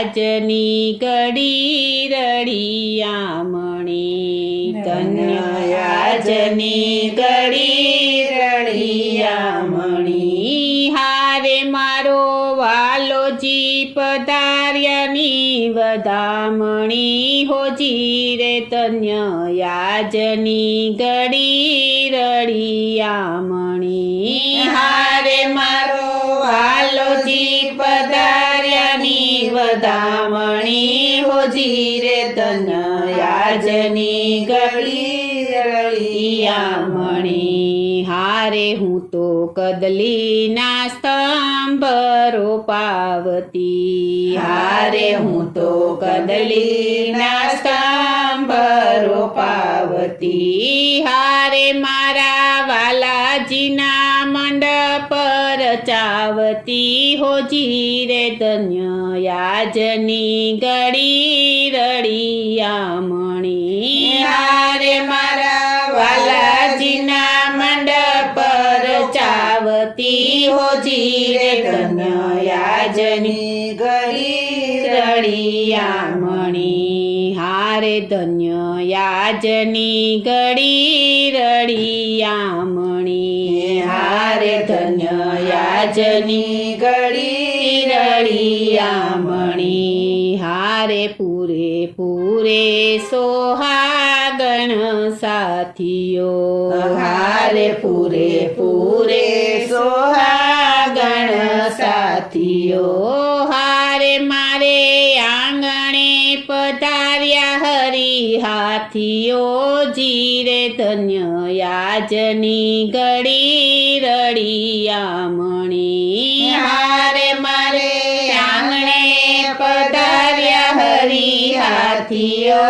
યાજની ઘડી રળિયામણી ધન્ય યાજની ઘડી રળિયામણી હારે મારો વાલોજી પધાર્યાની વધામણી હોજી રે ધન્ય યાજની ઘડી રળિયામણી હારે મારો વાલોજી પધાર્યાની વધામણી હોજી રે ધન્ય યાજની ઘડી રળિયામણી હારે હું તો કદલીના સ્તંભ રોપાવતી હારે હું તો કદલીના સ્તંભ રોપાવતી હારે મારા વાલાજીના મંડપ રચાવતી હોજી રે ધન્ય યાજની ઘડી રળિયામણી હારે મારા વાલાજીના મંડપ રચાવતી હોજી રે ધન્ય યાજની ઘડી રળિયામણી હારે ધન્ય યાજની ઘડી રળિયામણી હારે ધન્ય યાજની ઘડી રળિયામણી હારે પૂરે પૂરે સોહાગણ સાથીઓ હારે પૂરે પૂરે સોહાગણ સાથીઓ હારે મારે આંગણે પધાર્યા હરી હાથીઓ જીરે ધન્ય યાજની ઘડી રળિયામણી હારે મારે આંગણે પધાર્યા હરી હાથીઓ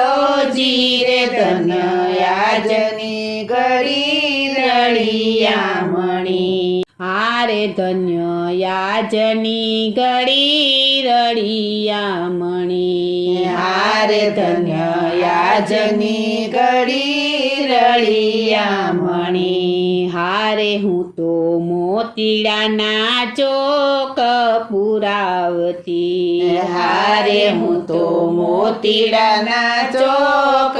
જીરે ધન્ય યાજની ઘડી રળિયામણી હારે ધન્ય યાજની ઘડી રળિયામણી હારે ધન્ય યાજની ઘડી રળિયામણી હારે હું તો મોતીડાના ચોક પુરાવતી હારે હું તો મોતીડાના ચોક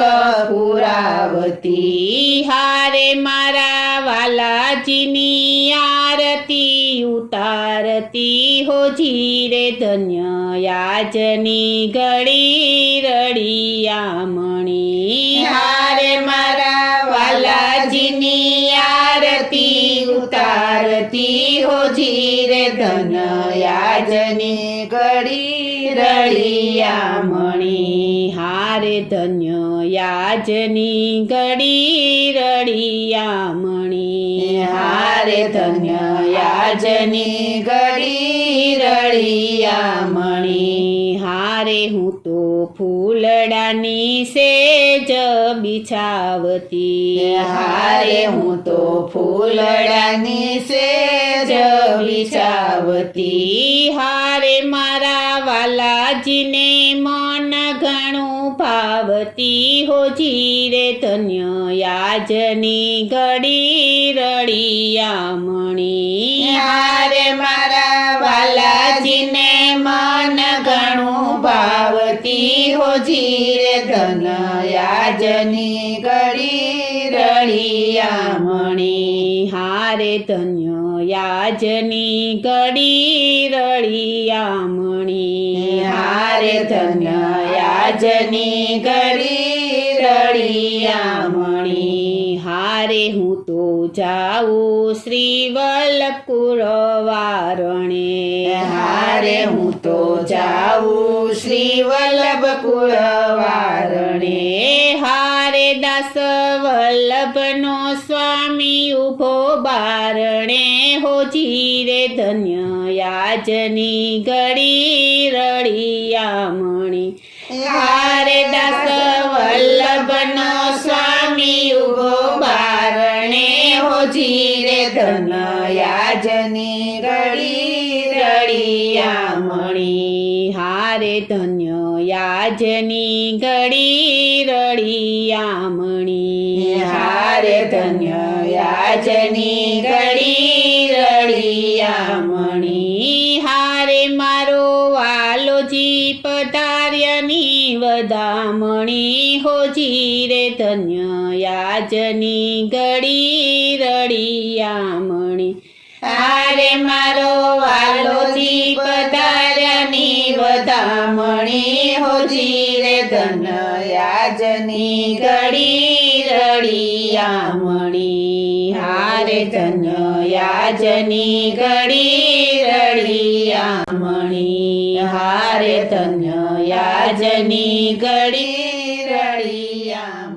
પુરાવતી હારે મારા વાલાજીની આરતી ઉતારતી હોજી રે ધન્ય યાજની ઘડી રળિયામણી હારે મારા વાલાજીની આરતી ઉતારતી હોજી રે ધન્ય યાજની ઘડી રળિયામણી હારે ધન્ય યાજની ઘડી રળિયામણી હારે ધન્ય યાજની ઘડી રળિયામણી હારે હું તો ફૂલડાની સેજ બિછાવતી હારે હું તો ફૂલડાની સેજ બિછાવતી હારે મારા વાલાજીને મન ઘણું ભાવતી હોજી રે ધન્ય યાજની ઘડી રળિયામણી હારે મારા વાલાજીને મન ઘણું ભાવતી હોજી રે ધન્ય યાજની ઘડી રળિયામણી હારે ધન્ય યાજની ઘડી રળિયામણી હારે ધન્ય યાજની ઘડી રળિયામણી હારે હું તો જાઉં શ્રી વલ્લભકુળ વારણે હારે હું તો જાઉં શ્રી વલ્લભકુળ વારણે હારે દાસ વલ્લભનો સ્વામી ઉભો બારણે હોજી રે ધન્ય યાજની ઘડી રળિયામણી હારે દાસ વલ્લભનો સ્વામી ઉભો બારણે હોજી રે ધન્ય યાજની ઘડી રળિયામણી હારે ધન્ય યાજની ઘડી રળિયામણી હારે ધન્ય યાજની ઘડી રળિયામણી હારે મારો વાલોજી પધાર્યો મણી હોજી રે ધન્ય યાજની ઘડી રળિયા મણી હારે મારો વાલોજી પધાર્યાની વધામણી હોજી રે ધન્ય યાજની ઘડી રળિયા મણી હારે ધન્ય યાજની ઘડી રળિયા મણી હારે ધન્ય યાજની ઘડી રળિયા